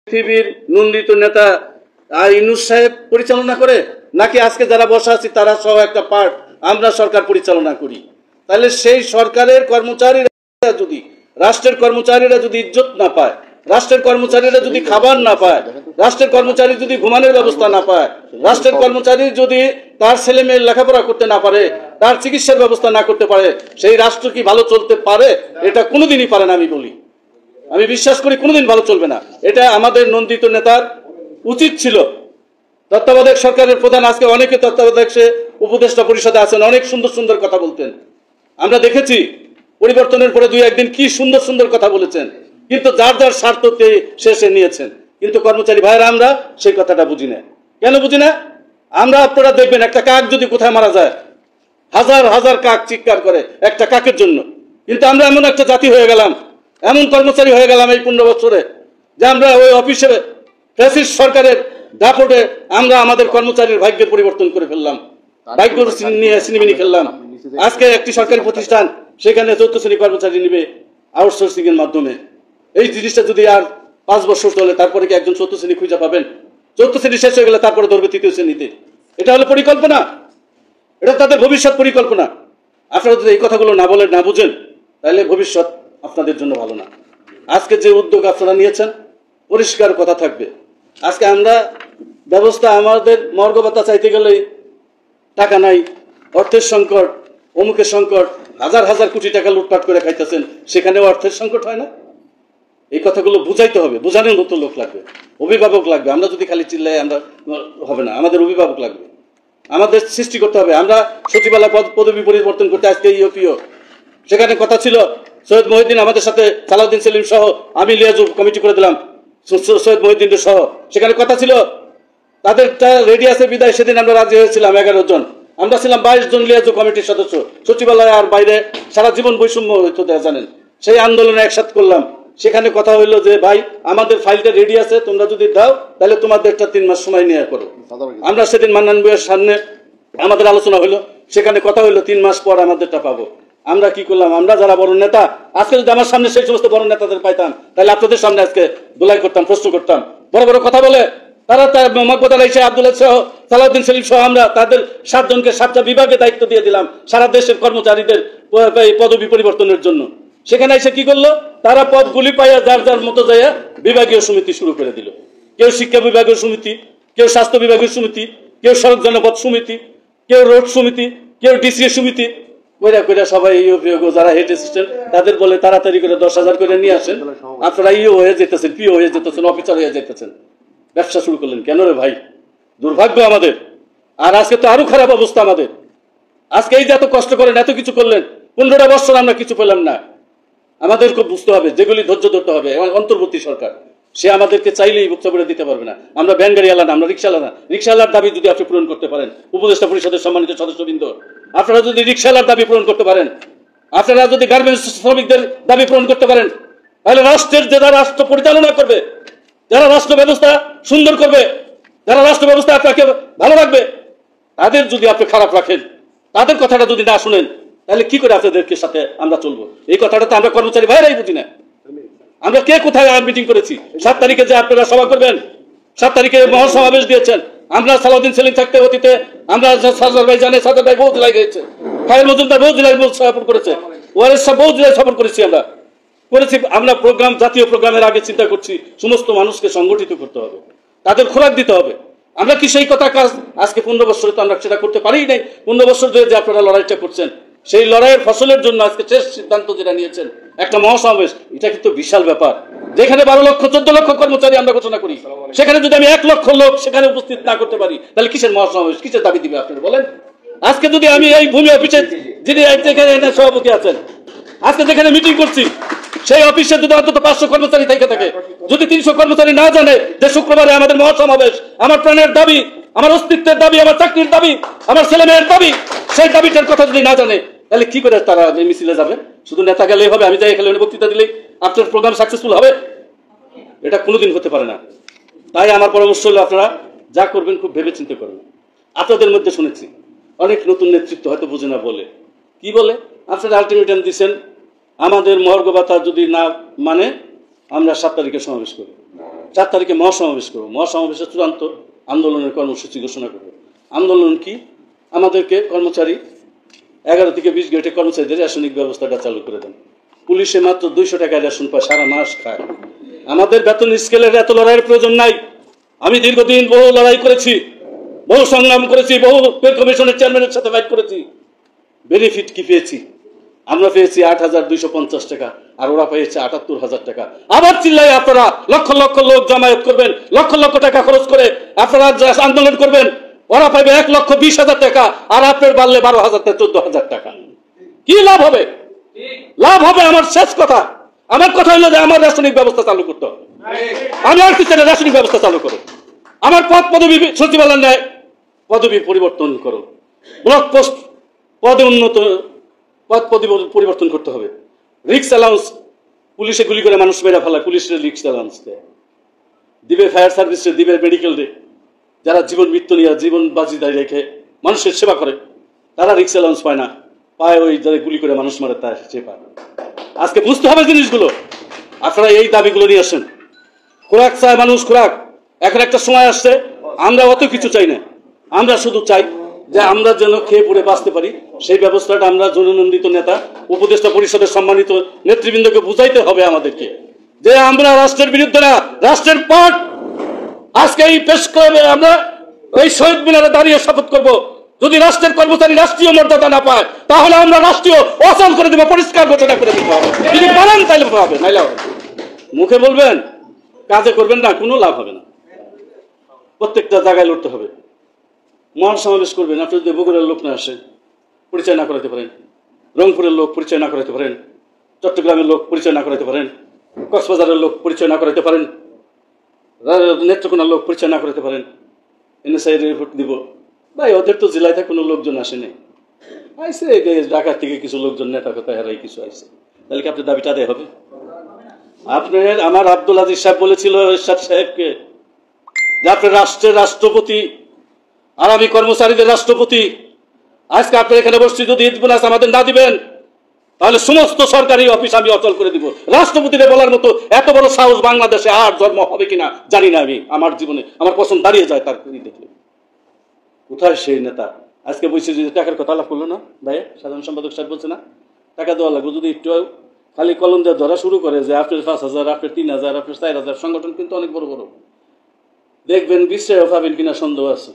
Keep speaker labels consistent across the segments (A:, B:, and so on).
A: পৃথিবীর নন্দিত নেতা ইউনূস সাহেব পরিচালনা করে, নাকি আজকে যারা বসা আছি তারা সহ একটা পার্ট আমরা সরকার পরিচালনা করি? তাহলে সেই সরকারের কর্মচারীরা যদি, রাষ্ট্রের কর্মচারীরা যদি ইজ্জত না পায়, রাষ্ট্রের কর্মচারীরা যদি খাবার না পায়, রাষ্ট্রের কর্মচারী যদি ঘুমানোর ব্যবস্থা না পায়, রাষ্ট্রের কর্মচারী যদি তার ছেলে মেয়ের লেখাপড়া করতে না পারে, তার চিকিৎসার ব্যবস্থা না করতে পারে, সেই রাষ্ট্র কি ভালো চলতে পারে? এটা কোনোদিনই পারে না। আমি বিশ্বাস করি কোনোদিন ভালো চলবে না। এটা আমাদের নন্দিত নেতার উচিত ছিল। তত্ত্বাবধায়ক সরকারের প্রধান, আজকে অনেকে তত্ত্বাবধায়ক উপদেষ্টা পরিষদে আছেন, অনেক সুন্দর সুন্দর কথা বলতেন। আমরা দেখেছি পরিবর্তনের পরে দুই একদিন কি সুন্দর সুন্দর কথা বলেছেন, কিন্তু যার যার স্বার্থকে শেষে নিয়েছেন। কিন্তু কর্মচারী ভাইয়েরা আমরা সেই কথাটা বুঝি না। কেন বুঝি না? আমরা, আপনারা দেখবেন একটা কাক যদি কোথায় মারা যায়, হাজার হাজার কাক চিৎকার করে একটা কাকের জন্য। কিন্তু আমরা এমন একটা জাতি হয়ে গেলাম, এমন কর্মচারী হয়ে গেলাম এই 15 বছরে, যে আমরা ওই অফিসে ফ্যাসিস্ট সরকারের দাপটে আমরা আমাদের কর্মচারীর ভাগ্যের পরিবর্তন করে ফেললাম, ভাগ্য নিয়ে সিনেমিনি খেললাম। আজকে একটি সরকারি প্রতিষ্ঠান, সেখানে 4th শ্রেণী কর্মচারী নিবে আউটসোর্সিং এর মাধ্যমে। এই জিনিসটা যদি আর 5 বছর চলে, তারপরে কি একজন 4th শ্রেণী খুঁজে পাবেন? 4th শ্রেণী শেষ হয়ে গেলে তারপরে ধরবে 3য় শ্রেণীতে। এটা হলো পরিকল্পনা, এটা তাদের ভবিষ্যৎ পরিকল্পনা। আপনারা যদি এই কথাগুলো না বলেন, না বুঝেন, তাহলে ভবিষ্যৎ আপনাদের জন্য ভালো না। আজকে যে উদ্যোগ আপনারা নিয়েছেন, পরিষ্কার কথা থাকবে। আজকে আমরা ব্যবস্থা, আমাদের মর্গ ভাতা চাইতে গেলে টাকা নাই, অর্থের সংকট, অমুকের সংকট, হাজার হাজার কোটি টাকা লুটপাট করে খাইতেছেন, সেখানেও অর্থের সংকট হয় না? এই কথাগুলো বুঝাইতে হবে, বোঝানোর মতো লোক লাগবে, অভিভাবক লাগবে। আমরা যদি খালি চিল্লাই আমরা হবে না, আমাদের অভিভাবক লাগবে, আমাদের সৃষ্টি করতে হবে। আমরা সচিবালয় পদবি পরিবর্তন করতে আজকে ইউপিও, সেখানে কথা ছিল সৈয়দ মহিউদ্দিন আমাদের সাথে, সালাউদ্দিন সেলিম সহ, আমি লিয়াজু কমিটি করে দিলাম সৈয়দ মহিউদ্দিনের সহ। সেখানে কথা ছিল তাদেরটা রেডি আছে বিদায়, সেদিন আমরা রাজি হয়েছিলাম 11 জন। আমরা ছিলাম 22 জন লিয়াজু কমিটির সদস্য। সচিবালয় আর বাইরে সারা জীবন বৈষম্য হইতো, জানেন। সেই আন্দোলনে একসাথ করলাম। সেখানে কথা হইলো যে ভাই, আমাদের ফাইলটা রেডি আছে, তোমরা যদি দাও তাহলে তোমাদেরটা 3 মাস সময় নিয়ে করো। আমরা সেদিন মান্নান বইয়ের সামনে আমাদের আলোচনা হইলো, সেখানে কথা হইলো 3 মাস পর আমাদেরটা পাবো। আমরা কি করলাম? আমরা যারা বড় নেতা, আজকে যদি আমার সামনে সেই সমস্ত বড় নেতাদের পাইতাম, তাহলে আপনাদের সামনে আজকে দোলাই করতাম, প্রশ্ন করতাম। বড় বড় কথা বলে তারা, মকবুল আলী শাহ, আব্দুল্লাহ সহ, সালাউদ্দিন সেলিম সহ, আমরা তাদের 7 জনকে 7টা বিভাগে দায়িত্ব দিয়ে দিলাম সারা দেশের কর্মচারীদের পদবি পরিবর্তনের জন্য। সেখানে এসে কি করলো? তারা পদগুলি পাইয়া যার যার মতো যাইয়া বিভাগীয় সমিতি শুরু করে দিল। কেউ শিক্ষা বিভাগীয় সমিতি, কেউ স্বাস্থ্য বিভাগীয় সমিতি, কেউ সড়ক জনপথ সমিতি, কেউ রোড সমিতি, কেউ ডিসিএ সমিতি। কইরা কইরা সবাই যারা হেড অ্যাসিস্ট্যান্ট, তাদের বলে তাড়াতাড়ি করে 10,000 করে নিয়ে আসেন, আপনারা হয়ে যেতেছেন, পিও হয়ে যেতেছেন, অফিসার হয়ে যেতেছেন। ব্যবসা শুরু করলেন কেন রে ভাই? দুর্ভাগ্য আমাদের। আর আজকে তো আরো খারাপ অবস্থা আমাদের। আজকে এই যে এত কষ্ট করেন, এত কিছু করলেন, 15টা বছর আমরা কিছু পেলাম না। আমাদেরকে বুঝতে হবে, যেগুলি ধৈর্য ধরতে হবে। অন্তর্বর্তী সরকার, সে আমাদেরকে চাইলেই বুক চাপড়ে দিতে পারবে না। আমরা ভ্যান গাড়িওয়ালা না, আমরা রিক্সাওয়ালা না। রিক্সাওয়ালার দাবি যদি আপনি পূরণ করতে পারেন, উপদেষ্টা পরিষদের সম্মানিত সদস্যবৃন্দ, আপনারা যদি রিক্সাওয়ালার দাবি পূরণ করতে পারেন, আপনারা যদি গার্মেন্টস শ্রমিকদের দাবি পূরণ করতে পারেন, তাহলে রাষ্ট্রের যারা রাষ্ট্র পরিচালনা করবে, যারা রাষ্ট্র ব্যবস্থা সুন্দর করবে, যারা রাষ্ট্র ব্যবস্থা আপনাকে ভালো রাখবে, তাদের যদি আপনি খারাপ রাখেন, তাদের কথাটা যদি না শুনেন, তাহলে কি করে আপনাদেরকে সাথে আমরা চলবো? এই কথাটা তো আমরা কর্মচারী ভাইরাই বুঝি না। আমরা কে কোথায় মিটিং করেছি? 7 তারিখে যে আপনারা সভা করবেন, 7 তারিখে মহাসমাবেশ দিয়েছেন। আমরা সালাউদ্দিন সেলিম থাকতে অতীতে আমরা সাজার ভাই জানে, সাজার ভাই বহু জেলায় গেছে, ফাইল মজুমদার বহু জেলায় সফর করেছে, ওয়ারেস সাহেব বহু জেলায় সফর করেছি। আমরা প্রোগ্রাম, জাতীয় প্রোগ্রামের আগে চিন্তা করছি সমস্ত মানুষকে সংগঠিত করতে হবে, তাদের খোরাক দিতে হবে। আমরা কি সেই কথা কাজ আজকে 15 বছরে তো আমরা সেটা করতে পারি নাই। 15 বছর ধরে যে আপনারা লড়াইটা করছেন, সেই লড়াইয়ের ফসলের জন্য আজকে শেষ সিদ্ধান্ত যেটা নিয়েছেন, একটা মহাসমাবেশ, এটা কিন্তু বিশাল ব্যাপার। যেখানে 12 লক্ষ 14 লক্ষ কর্মচারী আমরা ঘোষণা করি, সেখানে যদি আমি 1 লক্ষ লোক সেখানে উপস্থিত না করতে পারি, তাহলে কিসের মহাসমাবেশ, কিসের দাবি দিবে আপনারা বলেন? আজকে যদি আমি এই ভূমি অফিসে, যিনি যেখানে সভাপতি আছেন, আজকে যেখানে মিটিং করছি, সেই অফিসে যদি অন্তত 500 কর্মচারী থেকে থাকে, যদি 300 কর্মচারী না জানে যে শুক্রবারে আমাদের মহাসমাবেশ, আমার প্রাণের দাবি, আমার অস্তিত্বের দাবি, আমার চাকরির দাবি, আমার ছেলে মেয়ের দাবি, সেই দাবিটার কথা যদি না জানে, তাহলে কি করে তারা মিছিলে যাবে? শুধু নেতা গেলেই হবে, আমি যাই এখানে বক্তৃতা দিলেই আপনার প্রোগ্রাম সাকসেসফুল হবে? এটা কোনোদিন হতে পারে না। তাই আমার পরামর্শ হলো, আপনারা যা করবেন খুব ভেবে চিন্তা করবেন। আপনাদের মধ্যে শুনেছি অনেক নতুন নেতৃত্ব হয়তো বুঝে না বলে, কি বলে আপনারা আলটিমেটাম দিচ্ছেন, আমাদের মর্গ ভাতা যদি না মানে আমরা 7 তারিখে সমাবেশ করি। 4 তারিখে মহাসমাবেশ করবো। মহাসমাবেশের চূড়ান্ত আন্দোলনের কর্মসূচি ঘোষণা করবো। আন্দোলন কি? আমাদেরকে কর্মচারী 11 থেকে 20 গ্রেডে কর্মচারীদের রেশনিক ব্যবস্থাটা চালু করে দেন। পুলিশে মাত্র 200 টাকায় রেশন পায়, সারা মাস খায়। আমাদের বেতন স্কেলের এত লড়াইয়ের প্রয়োজন নাই। আমি দীর্ঘদিন বহু লড়াই করেছি, বহু সংগ্রাম করেছি, বহু কমিশনের চেয়ারম্যানের সাথে ফাইট করেছি। বেনিফিট কি পেয়েছি? আমরা পেয়েছি 8,250 টাকা, আর ওরা পেয়েছে 78,000 টাকা। আবার চিল্লাই আপনারা লক্ষ লক্ষ লোক জমায়েত করবেন, লক্ষ লক্ষ টাকা খরচ করে আপনারা আন্দোলন করবেন, ওরা পাইবে 1,20,000 টাকা, আর আপনার বাড়লে 12,000 থেকে 14,000 টাকা। কি লাভ হবে? লাভ হবে আমার শেষ কথা। আমার কথা হলো যে আমার রাসায়নিক ব্যবস্থা চালু করতে হবে। আমি আর কিছু রাসায়নিক ব্যবস্থা চালু করো। আমার পদ পদবি সচিবালয় নেয় পদবি পরিবর্তন করো। ব্লক পোস্ট পদে উন্নত পদ পরিবর্তন করতে হবে। রিক্স অ্যালাউন্স, পুলিশে গুলি করে মানুষ মেরা ফেলায়, পুলিশের রিক্স অ্যালাউন্স দেয় দিবে, ফায়ার সার্ভিসে দিবে, মেডিকেল ডে যারা জীবন মৃত্যু নিয়ে জীবন বাজি দাঁড়িয়ে রেখে মানুষের সেবা করে তারা রিক্স অ্যালাউন্স পায় না, পায় ওই যারা গুলি করে মানুষ মারে তার সে পায়। আজকে বুঝতে হবে জিনিসগুলো। আপনারা এই দাবিগুলো নিয়ে আসেন। খোরাক চায় মানুষ, খোরাক। এখন একটা সময় আসছে, আমরা অত কিছু চাই না, আমরা শুধু চাই যে আমরা যেন খেয়ে পড়ে বাঁচতে পারি। সেই ব্যবস্থাটা আমরা জননন্দিত নেতা, উপদেষ্টা পরিষদের সম্মানিত নেতৃবৃন্দকে বুঝাইতে হবে আমাদেরকে যে আমরা রাষ্ট্রের বিরুদ্ধে না, রাষ্ট্রের পাট। আজকে এই প্রেস ক্লাবে আমরা এই শহীদ মিনারে দাঁড়িয়ে শপথ করব, যদি রাষ্ট্রের কর্মচারী রাষ্ট্রীয় মর্যাদা না পায় তাহলে আমরা রাষ্ট্রীয় অচল করে দেবো, পরিষ্কার ঘোষণা করে দিতে হবে। যদি পারেন তাইলে হবে, নাইলে হবে। মুখে বলবেন, কাজে করবেন না, কোনো লাভ হবে না। প্রত্যেকটা জায়গায় লড়তে হবে। মহাসমাবেশ করবেন, আপনি যদি বগুড়ার লোক না আসে, পরিচয় না করাতে পারেন, রংপুরের লোক পরিচয় না করাতে পারেন, চট্টগ্রামের লোক পরিচয় না করাতে পারেন, কক্সবাজারের লোক পরিচয় না করাতে পারেন, নেত্রকোনার লোক পরিচয় না করাতে পারেন, এনএসআই রিপোর্ট দিব, ভাই ওদের তো জেলায় কোনো লোকজন আসেনি, আইসে ঢাকা থেকে কিছু লোকজন নেতা কথা হারাই কিছু আইসে, তাহলে কি আপনার দাবিটা আদায় হবে? আপনার আমার আব্দুল আজিজ সাহেব বলেছিল এরশাদ সাহেবকে যে আপনি রাষ্ট্রের রাষ্ট্রপতি আর আমি কর্মচারীদের রাষ্ট্রপতি। আজকে আপনার এখানে বসছি, যদি ঈদ বোনাস আমাদের না দিবেন তাহলে সমস্ত সরকারি অফিস আমি অচল করে দিব। রাষ্ট্রপতিকে বলার মতো এত বড় সাহস বাংলাদেশে আর জন্ম হবে কিনা জানি না। আমি আমার জীবনে আমার পছন্দ দাঁড়িয়ে যায় তার দেখলে। কোথায় সেই নেতা? আজকে বলছে যে টাকার কথা আলাপ করলো না ভাই, সাধারণ সম্পাদক সাহেব বলছে না টাকা দেওয়া লাগবে। যদি একটু খালি কলম দিয়ে ধরা শুরু করে যে আপনার 5,000, আপনার 3,000, আপনার 4,000, সংগঠন কিন্তু অনেক বড় বড়, দেখবেন বিশ্বে পাবেন কিনা সন্দেহ আছে।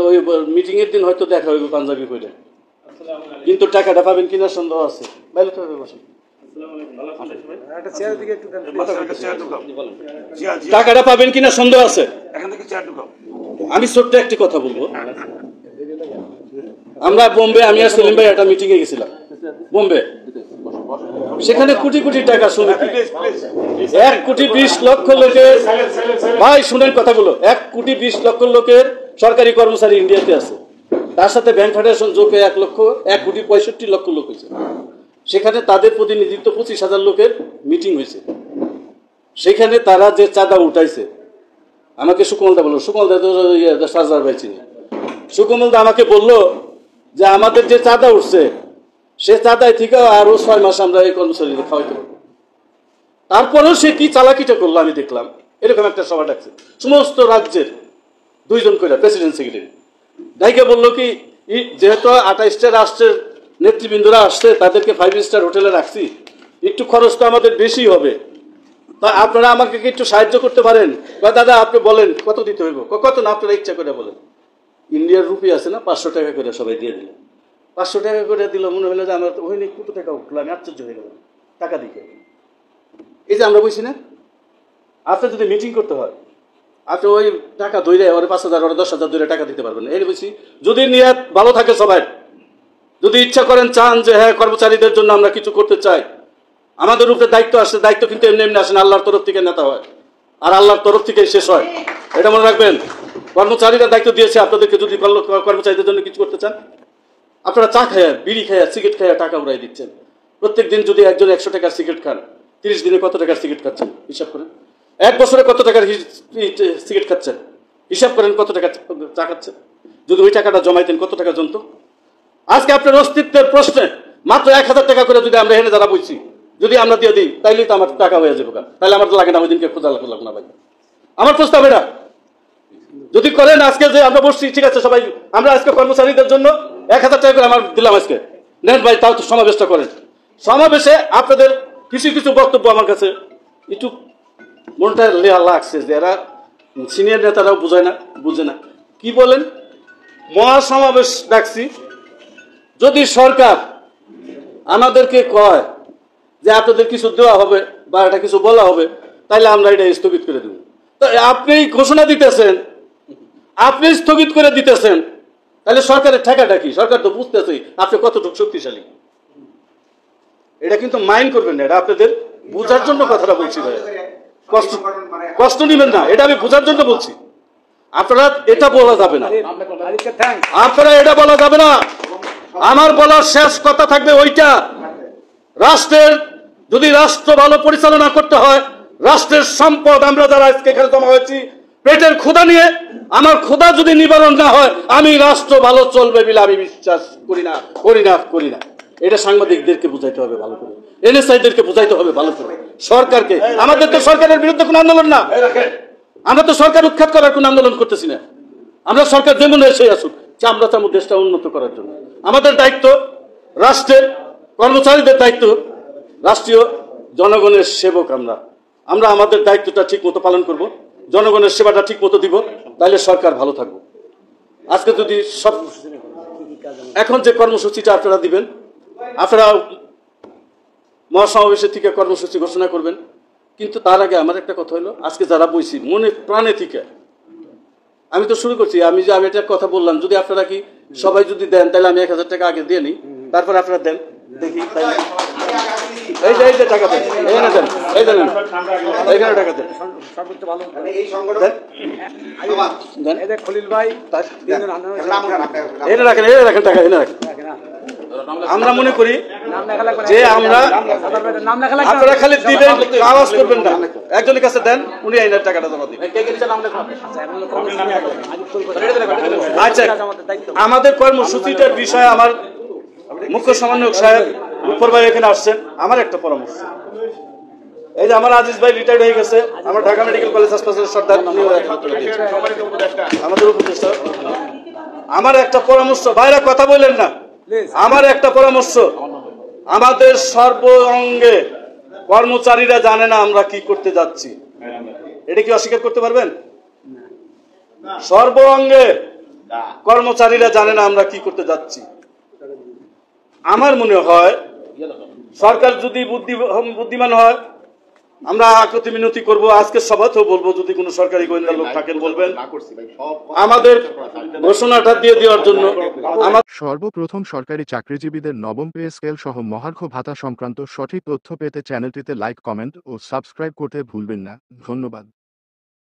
A: ওই মিটিং এর দিন হয়তো দেখা হইবে পাঞ্জাবি পরে, কিন্তু টাকাটা পাবেন কিনা সন্দেহ আছে। বাইরে তো বসেন, টাকাটা পাবেন কিনা সন্দেহ আছে। আমি ছোট্ট একটি কথা বলবো। আমরা বোম্বে, আমি আর সেলিম ভাই একটা মিটিং এ গেছিলাম বোম্বে, সেখানে কোটি কোটি টাকা সমিতি, 1,20,00,000 লোকের, ভাই শুনেন কথাগুলো, 1,20,00,000 লোকের সরকারি কর্মচারী ইন্ডিয়াতে আছে, তার সাথে ব্যাংক ফেডারেশন যোগে 1,65,00,000 লোক হয়েছে। সেখানে তাদের প্রতিনিধিত্ব 25,000 লোকের মিটিং হয়েছে। সেখানে তারা যে চাঁদা উঠাইছে, আমাকে সুকমলদা বললো, সুকমলদা তো সার্জার ভাই চিনি, সুকমলদা আমাকে বললো যে আমাদের যে চাঁদা উঠছে সে চাঁদায় থেকে আরো 6 মাস আমরা এই কর্মচারীদের খাওয়াইতে পারবো। তারপরেও সে কি চালাকিটা করলো আমি দেখলাম। এরকম একটা সভা ডাকছে, সমস্ত রাজ্যের 2 জন করে প্রেসিডেন্ট সেক্রেটারি ডাইকে বললো কি, যেহেতু 28টা রাষ্ট্রের নেতৃবৃন্দরা আসছে, তাদেরকে 5 স্টার হোটেলে রাখছি, একটু খরচ তো আমাদের বেশি হবে, তা আপনারা আমাকে কি একটু সাহায্য করতে পারেন? বা দাদা আপনি বলেন কত দিতে হইব, কত না আপনারা ইচ্ছা করে বলেন। ইন্ডিয়ার রুপি আছে না, 500 টাকা করে সবাই দিয়ে দিলেন। 500 টাকা করে দিল, মনে হলো যে আমরা ওই নিয়ে কত টাকা উঠলো, আমি আশ্চর্য হয়ে গেলাম টাকা দিকে। এই যে আমরা বলছি না, আপনার যদি মিটিং করতে হয় আপনি ওই টাকা ধরে ওরা 5,000 ওরা 10,000 ধরে টাকা দিতে পারবেন। এই বলছি যদি নিয়ত ভালো থাকে সবাই, যদি ইচ্ছা করেন চান যে হ্যাঁ কর্মচারীদের জন্য আমরা কিছু করতে চাই, আমাদের উপরে দায়িত্ব আসে, দায়িত্ব কিন্তু এমনি এমনি আসে না, আল্লাহর তরফ থেকে নেতা হয় আর আল্লাহর তরফ থেকে শেষ হয়, এটা মনে রাখবেন। কর্মচারীরা দায়িত্ব দিয়েছে আপনাদেরকে, যদি কর্মচারীদের জন্য কিছু করতে চান, আপনারা চা খায়া, বিড়ি খায়া, সিগারেট খায়া টাকা উড়াই দিচ্ছেন। প্রত্যেক দিন যদি একজন 100 টাকার সিগারেট খান, 30 দিনে কত টাকার সিগারেট খাচ্ছেন হিসাব করেন। 1 বছরে কত টাকার সিগারেট খাচ্ছেন হিসাব করেন, কত টাকা চা খাচ্ছেন। যদি ওই টাকাটা জমাইতেন কত টাকা জমতো। আজকে আপনার অস্তিত্বের প্রশ্নে মাত্র 1,000 টাকা করে যদি আমরা এনে যারা বলছি যদি আমরা দিয়ে দিই তাইলে তো আমার টাকা হয়ে যাবে, তাহলে আমার তো লাগে না ওই দিনকে খোঁজা লাগবে না ভাই। আমার প্রস্তাব এটা যদি করেন আজকে যে আমরা বসছি, ঠিক আছে সবাই আমরা আজকে কর্মচারীদের জন্য 1000 টাকা করে আমার দিলাম আজকে, নেন ভাই, তাও তো সমাবেশটা করেন। সমাবেশে আপনাদের কিছু কিছু বক্তব্য আমার কাছে একটু মনটা লেয়া লাগছে যে এরা সিনিয়র নেতারাও বুঝে না। কি বলেন, মহাসমাবেশ ডাকছি, যদি সরকার আমাদেরকে কয় যে আপনাদের কিছু দেওয়া হবে বা এটা কিছু বলা হবে, তাহলে আমরা এটা স্থগিত করে দেব। তো আপনি ঘোষণা দিতেছেন, আপনি স্থগিত করে দিতেছেন, তাহলে সরকারের ঠেকাটা কি? সরকার তো বুঝতেছে আপনি কতটুকু শক্তিশালী। এটা কিন্তু মাইন্ড করবেন না, এটা আপনাদের বোঝার জন্য কথাটা বলছি ভাই, কষ্ট নিবেন না, এটা আমি বোঝার জন্য বলছি। আপনারা এটা বলা যাবে না, আপনারা এটা বলা যাবে না। আমার বলার শেষ কথা থাকবে ওইটা, রাষ্ট্রের যদি রাষ্ট্র ভালো পরিচালনা করতে হয়, রাষ্ট্রের সম্পদ আমরা যারা আজকে এখানে জমা হয়েছি পেটের ক্ষুধা নিয়ে, আমার ক্ষুধা যদি নিবারণ না হয়, আমি রাষ্ট্র ভালো চলবে বলে আমি বিশ্বাস করি না। এটা সাংবাদিকদেরকে বুঝাইতে হবে ভালো করে, এনএসআইদেরকে বুঝাইতে হবে ভালো করে, সরকারকে। আমাদের তো সরকারের বিরুদ্ধে কোনো আন্দোলন না, আমরা তো সরকার উৎখাত করার কোনো আন্দোলন করতেছি না। আমরা সরকার যেমন এসে আসুক, যে আমরা চাবো দেশটা উন্নত করার জন্য। আমাদের দায়িত্ব, রাষ্ট্রের কর্মচারীদের দায়িত্ব, রাষ্ট্রীয় জনগণের সেবক আমরা আমাদের দায়িত্বটা ঠিক মতো পালন করব, জনগণের সেবাটা ঠিক মতো দিব, তাহলে সরকার ভালো থাকবো। আজকে যদি সব এখন যে কর্মসূচিটা আপনারা দিবেন, আপনারা মহাসমাবেশের থেকে কর্মসূচি ঘোষণা করবেন, কিন্তু তার আগে আমার একটা কথা হলো, আজকে যারা বইছি মনে প্রাণে থেকে, আমি তো শুরু করছি, আমি এটা কথা বললাম, যদি আপনারা কি সবাই যদি দেন, তাহলে আমি 1000 টাকা আগে দিয়ে নিই, তারপর আপনারা দেন, দেখি এই যে টাকা দেন, এখানে দেন, এই দেন, এইখানে টাকা দেন,
B: খলিল ভাই
A: এনে রাখেন টাকা, এনে রাখেন। আমরা মনে করি যে আপনারা খালি দিবেন, আওয়াজ করবেন না, একজনের কাছে দেন, উনি এই টাকাটা জমা দিবেন। আচ্ছা, আমাদের কর্মসূচিটার বিষয়ে আমার মুখ্য সমন্বয়ক সাহেব উপর ভাই এখানে আসছেন। আমার একটা পরামর্শ, এই যে আমার আজিজ ভাই রিটায়ার্ড হয়ে গেছে, আমার ঢাকা মেডিকেল কলেজ হাসপাতালের সর্দার, আমাদের উপদেষ্টা। আমার একটা পরামর্শ, ভাইরা কথা বললেন না, আমার একটা পরামর্শ, আমাদের সর্ব অঙ্গে কর্মচারীরা জানে না আমরা কি করতে যাচ্ছি, এটা কি অস্বীকার করতে পারবেন? সর্ব অঙ্গে কর্মচারীরা জানে না আমরা কি করতে যাচ্ছি। আমার মনে হয় সরকার যদি বুদ্ধিমান হয়, আমরা আকুতি মিনতি করবো, আজকে সভাতেও বলবো, যদি কোনো সরকারি গোয়েন্দা লোক থাকেন বলবেন আমাদের ঘোষণাটা দিয়ে দেওয়ার জন্য।
C: সর্বপ্রথম সরকারি চাকরিজীবীদের নবম পে স্কেল সহ মহার্ঘ ভাতা সংক্রান্ত সঠিক তথ্য পেতে চ্যানেলটিতে লাইক, কমেন্ট ও সাবস্ক্রাইব করতে ভুলবেন না। ধন্যবাদ।